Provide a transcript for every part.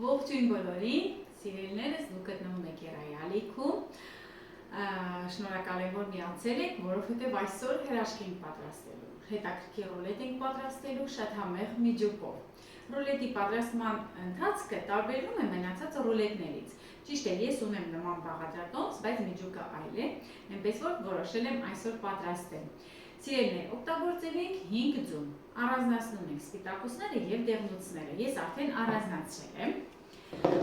Ողջույն բոլորին, սիրելիներս, դուք գտնվում եք Երայալիքում։ Շնորհակալ եմ, որ միացել եք, որովհետև այսօր հրաշք ենք պատրաստելու։ Հետաքրքիր ռուլետ ենք պատրաստելու շատ համեղ միջուկով։ Ռուլետի պատրաստման ընթացքը տարբերվում է մնացած ռուլետներից։ Ճիշտ է, ես ունեմ նման բաղադրատոմս, բայց միջուկը այլ է, այնպես որ որոշել եմ այսօր պատրաստել։ Սիրելիներ, օգտագործել ենք 5 ձուն, առանձնացնում ենք սպիտակուցները և դեղնուցները, ես արդեն առանձնացրել եմ։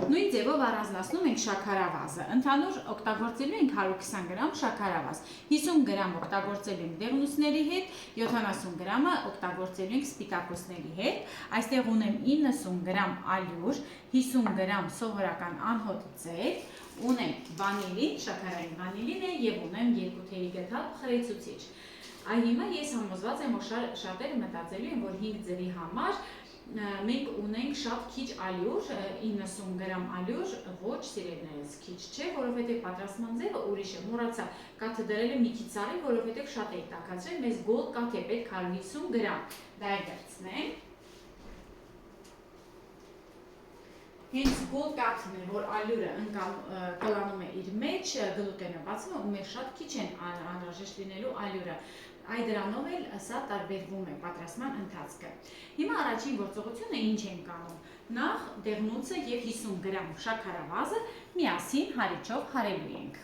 Նույն ձևով առանձնացնում ենք շաքարավազը, ընդհանուր օգտագործելու ենք 120 գրամ շաքարավազ, 50 գրամ օգտագործելու ենք դեղնուցների հետ, 70 գրամը օգտագործելու ենք սպիտակուցների հետ, այստեղ ունեմ 90 գրամ ալյուր, 50 գրամ սովորական անհոտ ձեթ, ունեմ վանիլին, շաքարային վանիլին է և ունեմ 2 թերի գդալ խրեցուցիչ։ Հիմա ես համոզված եմ, որ շատերը մտածելու են, որ 5 ձրի համար մենք ունենք շատ քիչ ալյուր, 90 գրամ ալյուր, ոչ սիրելիներս քիչ չէ, որովհետև պատրաստման ձևը ուրիշ է, մոռացա կաթը դրել եմ մի քիչ արի, որովհետև շատ էի տաքացրել, մեզ գոլ կաթ է պետք 150 գրամ, դա է վերցնենք։ Հենց գոլ կաթն է, որ ալյուրը կլանում է իր մեջ, գլուտենը բացում է ու մեր շատ քիչ են անհրաժեշտ լինելու ալյուրը։ Այ դրանով էլ սա տարբերվում է պատրաստման ընթացքը։ Հիմա առաջին գործողությունը ինչ ենք անում։ Նախ դեղնուցը և 50 գրամ շաքարավազը միասին հարիճով հարելու ենք։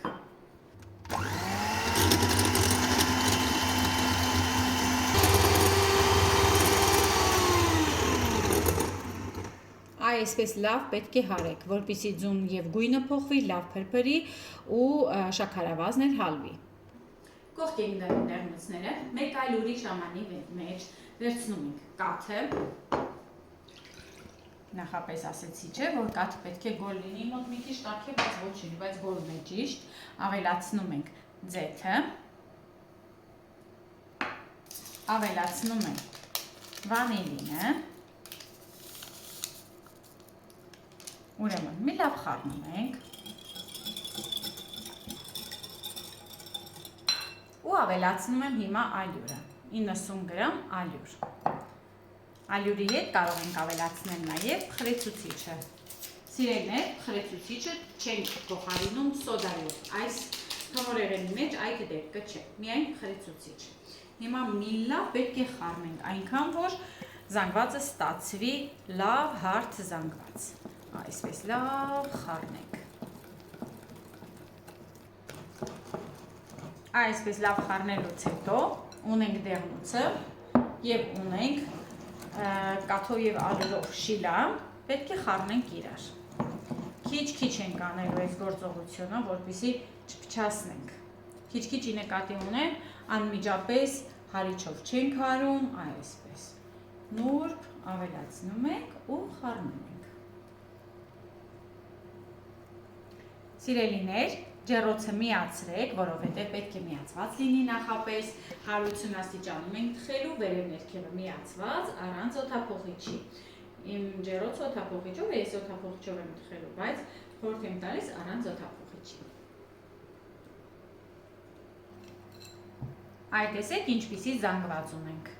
Այսպես լավ պետք է հարեք, որպեսզի ձուն և գույնը փոխվի, լավ փրփրի ու շաքարավազն էլ հալվի։ Կողք ենք դնում դեղնուցները, մեկ այլ ուրիշ ամանի մեջ վերցնում ենք կաթը, նախապես ասեցի չէ, որ կաթը պետք է գոլ լինի, մոտ մի քիչ տաք է, բայց ոչինչ, բայց գոլն է ճիշտ, ավելացնում ենք ձեթը, ավելացնում ենք վանիլինը, ուրեմն մի լավ խառնում ենք ու ավելացնում եմ հիմա ալյուրը, 90 գրամ ալյուր։ Ալյուրի հետ կարող ենք ավելացնել նաև խրեցուցիչը։ Սիրելիներ, խրեցուցիչը չենք փոխարինում սոդայով, այս թմորեղենի մեջ այդ դեպքը չէ, միայն խրեցուցիչ։ Հիմա մի լավ պետք է խառնենք, այնքան որ զանգվածը ստացվի լավ հարթ զանգված։ Այսպես լավ խառնենք։ Այսպես լավ խառնելուց հետո ունենք դեղնուցը և ունենք կաթով և ալյուրով շիլա, պետք է խառնենք իրար։ Քիչ-քիչ ենք անելու այս գործողությունը, որպեսզի չփչացնենք։ Քիչ-քիչ նկատի ունեմ, անմիջապես հարիճով չենք հարում, այսպես։ Նուրբ ավելացնում ենք ու խառնում ենք։ Սիրելիներ, ջեռոցը միացրեք, որովհետև պետք է միացված լինի նախապես, 180 աստիճանում ենք թխելու, վերև ներքևը միացված, առանց օդափոխիչի։ Իմ ջեռոցը օդափոխիչով է, ես օդափոխիչով եմ թխելու, բայց խորհուրդ եմ տալիս առանց օդափոխիչի։ Այ տեսեք ինչպիսի զանգված ունենք։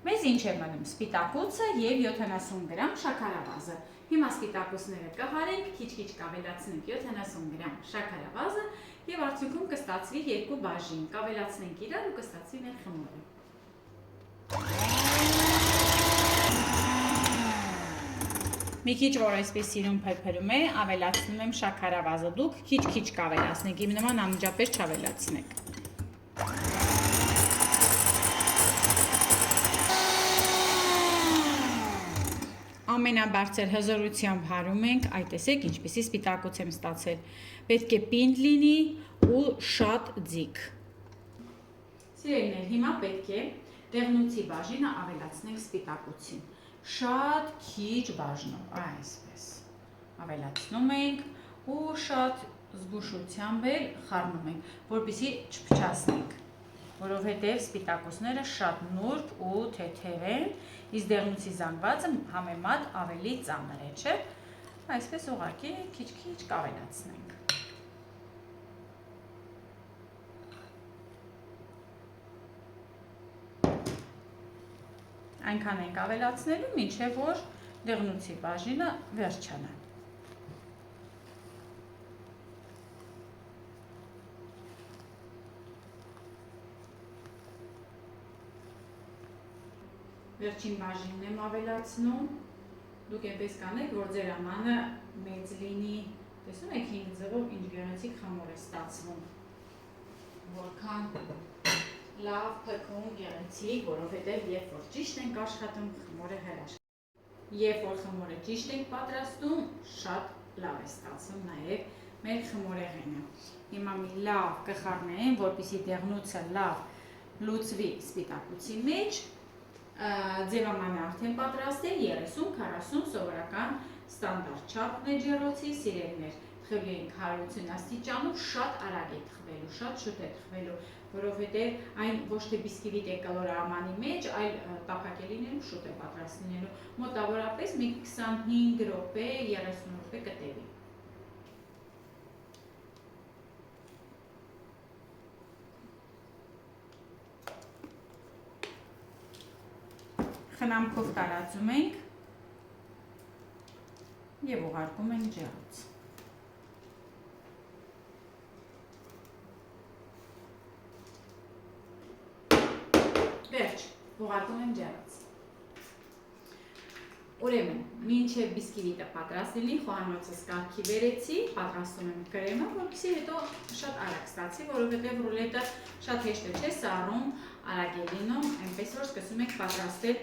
Մեզ ինչ է մնում սպիտակուցը և 70 գրամ շաքարավազը։ Հիմա սպիտակուցները կհարենք, քիչ-քիչ կավելացնենք 70 գրամ շաքարավազը և արդյունքում կստացվի 2 բաժին, կավելացնենք իրար ու կստացվի մեր խմորը։ Մի քիչ որ այսպես սիրուն փրփրում է, ավելացնում եմ շաքարավազը, դուք քիչ-քիչ կավելացնեք, իմ նման անմիջապես չավելացնեք։ Ամենաբարձր հզորությամբ հարում ենք, այ տեսեք ինչպիսի սպիտակուց եմ ստացել, պետք է պինդ լինի ու շատ ձիգ։ Սիրելիներ, հիմա պետք է դեղնուցի բաժինը ավելացնենք սպիտակուցին, շատ քիչ բաժնով, այսպես, ավելացնում ենք ու շատ զգուշությամբ էլ խառնում ենք, որպեսզի չփչացնենք, որովհետև սպիտակուցները շատ նուրբ ու թեթև են, իսկ դեղնուցի զանգվածը համեմատ ավելի ծանր է, չէ՞։ Այսպես ուղղակի քիչ-քիչ կավելացնենք։ Այնքան ենք ավելացնելու, մինչև որ դեղնուցի բաժինը վերջանա։ Վերջին բաժինն եմ ավելացնում։ Դուք այնպես կանեք, որ ձեր ամանը մեծ լինի։ Տեսնում եք հինգ ձևով ինչ գեղեցիկ խմոր է ստացվում։ Որքան լավ փքուն գեղեցիկ, որովհետև երբ որ ճիշտ ենք աշխատում, խմորը հրաշք։ Երբ որ խմորը ճիշտ ենք պատրաստում, շատ լավ է ստացվում նաև մեր խմորեղենը։ Հիմա մի լավ կխառնենք, որպեսզի դեղնուցը լավ լուծվի սպիտակուցի մեջ։ Ձևամանը արդեն պատրաստ է 30-40 սովորական ստանդարտ չափն է ջեռոցի, սիրելիներ, թխելու ենք 180 աստիճանում, շատ արագ է թխվելու, շատ շուտ է թխվելու, որովհետև այն ոչ թե բիսկվիտ է կլոր ամանի մեջ, այլ տափակ է լինելու, շուտ է պատրաստ լինելու, մոտավորապես մի 25 րոպե, 30 րոպե կտևի։ Խնամքով տարածում ենք և ուղարկում ենք ջեռոց։ Վերջ, ուղարկում ենք ջեռոց։ Ուրեմն, մինչև բիսկվիտը պատրաստ լինի, խոհանոցս կարգի բերեցի, պատրաստում եմ կրեմը, որպեսզի հետո շատ արագ ստացի, որովհետև ռուլետը շատ հեշտ չէ սառում, արագ է լինում, այնպես որ սկսում ենք պատրաստել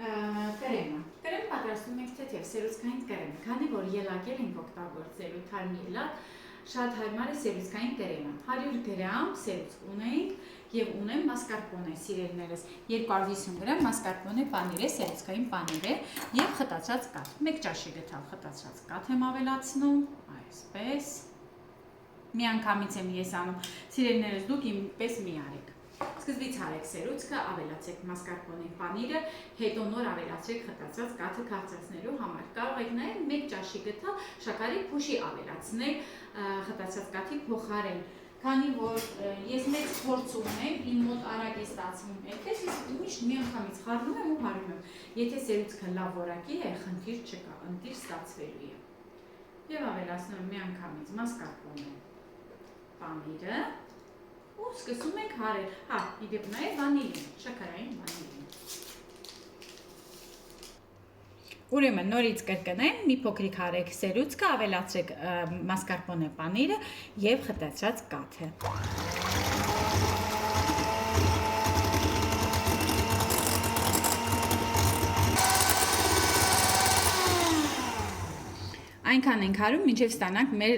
կրեմը։ Կրեմ պատրաստում ենք թեթև սերուցքային կրեմ, քանի որ ելակել ենք օգտագործելու թարմ ելակ, շատ հարմար է սերուցքային կրեմը։ 100 գրամ սերուցք ունենք և ունեմ մասկարպոնե, սիրելիներս, 250 գրամ մասկարպոնե պանիր է, սերուցքային պանիր է և խտացած կաթ։ 1 ճաշի գթալ խտացած կաթ եմ ավելացնում, այսպես։ Միանգամից եմ ես անում, սիրելիներս, դուք իմպես մի արեք։ Սկզբից արեք սերուցքը, ավելացեք մասկարպոնե պանիրը, հետո նոր ավելացրեք խտացած կաթը քաղցրացնելու համար։ Կարող եք նաև 1 ճաշի գթալ շաքարի փոշի ավելացնել խտացած կաթի փոխարեն, քանի որ ես մեծ փորձ ունեմ, իմ մոտ արագ է ստացվում այդպես, ես միշտ միանգամից խառնում եմ ու հարում եմ։ Եթե սերուցքը լավ որակի է, խնդիր չկա, ընտիր ստացվելու է։ Եվ ավելացնում եմ միանգամից մասկարպոնե պանիրը ու սկսում ենք հարել, իդեպ նաև վանիլին, շաքարային վանիլին։ Ուրեմն նորից կրկնեմ, մի փոքրիկ հարեք սերուցքը, ավելացրեք մասկարպոնե պանիրը և խտացած կաթը։ Այնքան ենք հարում, մինչև ստանանք մեր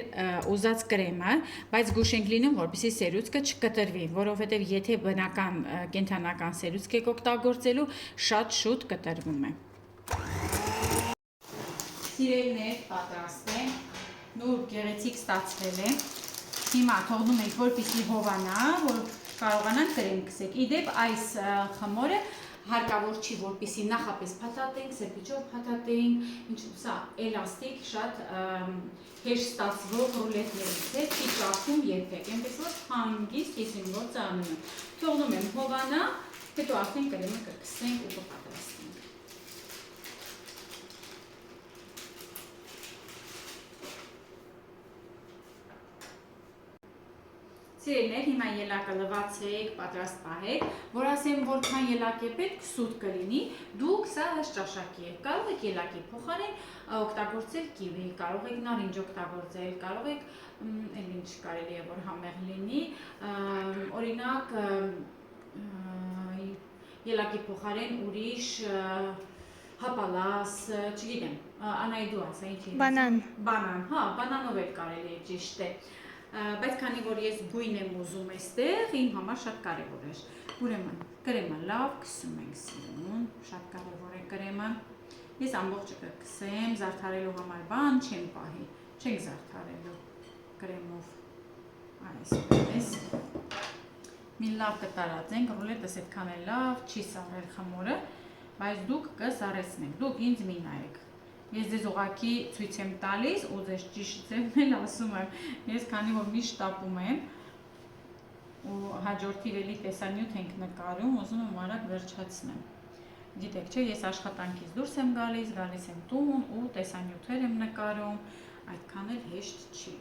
ուզած կրեմը, բայց զգույշ ենք լինում, որպեսզի սերուցքը չկտրվի, որովհետև եթե բնական կենդանական սերուցք եք օգտագործելու, շատ շուտ կտրվում է։ Սիրելիներ, պատրաստ է, նուրբ գեղեցիկ ստացվել է։ Հիմա թողնում ենք, որպեսզի հովանա, որ կարողանանք կրեմ քսեք։ Իդեպ այս խմորը հարկավոր չի, որպեսզի նախապես փաթաթենք, սրբիչով փաթաթենք, սա էլաստիկ, շատ հեշտ ստացվող ռուլետներից է, չի ճարվում երբեք, այնպես որ հանգիստ ես իմ գործը անում եմ։ Թողնում եմ հովանա, հետո արդեն կրեմը կքսենք ու կպատրաստենք։ Սիրելիներ, հիմա ելակը լվացեք, պատրաստ պահեք, որ ասեմ որքան ելակ է պետք, սուտ կլինի, դուք սա ըստ ճաշակի եք, կարող եք ելակի փոխարեն օգտագործել կիվի, կարող եք նարինջ օգտագործել, կարող եք էլ ինչ կարելի է որ համեղ լինի, օրինակ ելակի փոխարեն ուրիշ հապալաս, չգիտեմ, Անայի դու ասա ինչ է։ Բանան, բանանով էլ կարելի է ճիշտ է։ Բայց քանի որ ես գույն եմ ուզում այստեղ, իմ համար շատ կարևոր է։ Ուրեմն կրեմը լավ քսում ենք սիրուն, շատ կարևոր է կրեմը։ Ես ամբողջը կքսեմ, զարդարելու համար բան չեմ պահի, չենք զարդարելու կրեմով, այսպես։ Մի լավ կտարածենք, ռուլետս այդքան էլ լավ չի սառել խմորը, բայց դուք կսառեցնեք, դուք ինձ մի նայեք։ Ես ձեզ ուղղակի ցույց եմ տալիս ու ձեզ ճիշտ ձևն էլ ասում եմ, ես քանի որ միշտ տապում եմ ու հաջորդ իրելի տեսանյութ ենք նկարում, ուզում եմ արագ վերջացնեմ։ Գիտեք չէ, ես աշխատանքից դուրս եմ գալիս եմ տուն ու տեսանյութեր եմ նկարում, այդքան էլ հեշտ չի։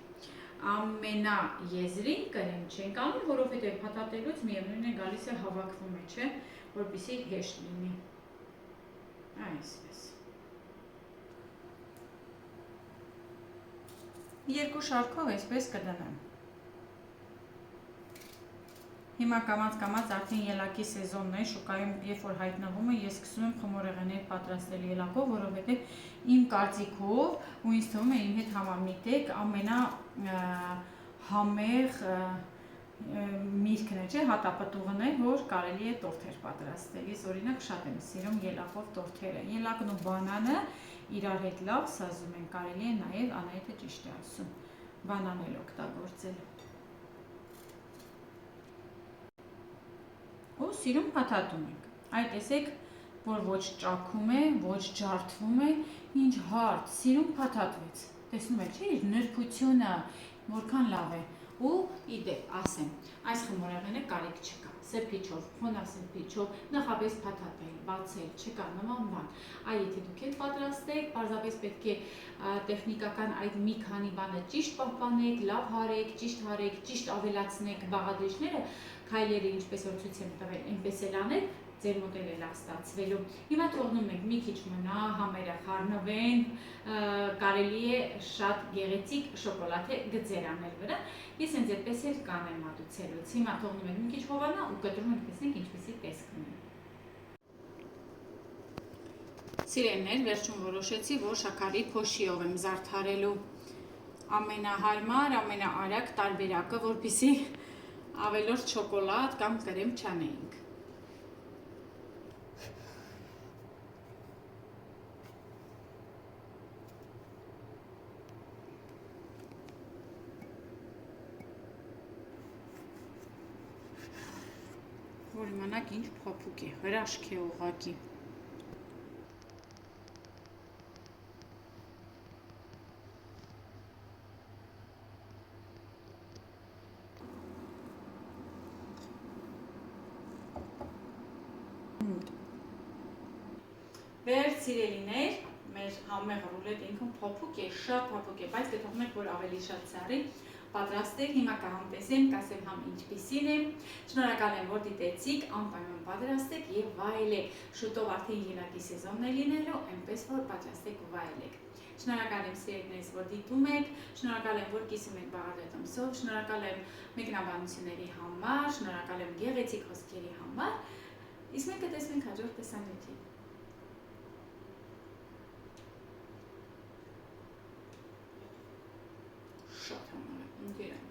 Ամենաեզրին կրեմ չենք անում, որովհետև փաթաթելուց միևնույն է գալիս է հավաքվում է, չէ, որպեսզի հեշտ լինի։ Այսպես։ Երկու շարքով այսպես կդնեմ։ Հիմա կամաց արդեն ելակի սեզոնն է, շուկայում երբ որ հայտնվում է, ես սկսում եմ խմորեղեններ պատրաստել ելակով, որովհետև իմ կարծիքով ու ինձ թվում է իմ հետ համամիտ եք, ամենահամեղ միրգն է, չէ, հատապտուղն է, որ կարելի է տորթեր պատրաստել։ Ես օրինակ շատ եմ սիրում ելակով տորթերը։ Ելակն ու բանանը իրար հետ լավ սազում են, կարելի է նաև Անահիտը ճիշտ է ասում, բանան էլ օգտագործել։ Ու սիրում փաթաթում ենք։ Այ տեսեք, որ ոչ ճաքում է, ոչ ջարդվում է, ինչ հարթ, սիրում փաթաթվեց։ Տեսնում եք, չէ՞, իր նրբությունը որքան լավ է։ Ու իդեպ ասեմ, այս խմորեղենը կարիք չկա։ Սրբիչով, խոնավ սրբիչով, նախապես փաթաթել, բացել, չկա նման բան։ Այ եթե դուք եք պատրաստեք, պարզապես պետք է տեխնիկական այդ մի քանի բանը ճիշտ պահպանեք, լավ հարեք, ճիշտ ավելացնեք բաղադրիչները, քայլերը ինչպես որ ցույց եմ տվել, այնպես էլ անեք, ձեր մոդելը լավ ստացվելու։ Հիմա թողնում ենք մի քիչ մնա, համերը խառնվեն, կարելի է շատ գեղեցիկ շոկոլադե գծեր անել վրա։ Ես հենց այդպես էլ կանեմ մատուցելուց։ Հիմա թողնում ենք մի քիչ հովանա ու կտրում ենք, տեսնենք ինչպեսի տեսք ունի։ Սիրելիներ, վերջում որոշեցի, որ շաքարի փոշիով եմ զարդարելու ամենահարմար, ամենաարագ տարբերակը, որպեսզի ավելորդ շոկոլադ կամ կրեմ չանեինք։ Որ իմանաք ինչ փափուկ է, հրաշք է ուղղակի։ Վերջ սիրելիներ, մեր համեղ ռուլետ ինքն փափուկ է, շատ փափուկ է, բայց կթողնենք, որ ավելի շատ սառի, պատրաստել, հիմա կհամտեսեմ, կասեմ համ ինչպիսին է, շնորհակալ եմ, որ դիտեցիք, անպայման պատրաստեք և վայելեք, շուտով արդեն ելակի սեզոնն է լինելու, այնպես որ պատրաստեք ու վայելեք։ Շնորհակալ եմ սիրելիներս, որ դիտում եք, շնորհակալ եմ, որ կիսում եք բաղադրատոմսով, շնորհակալ եմ մեկնաբանությունների համար, շնորհակալ եմ գեղեցիկ խոսքերի համար, իսկ մենք կտեսնենք հաջորդ տեսանյութին։ Շատ համարը, ընկերան։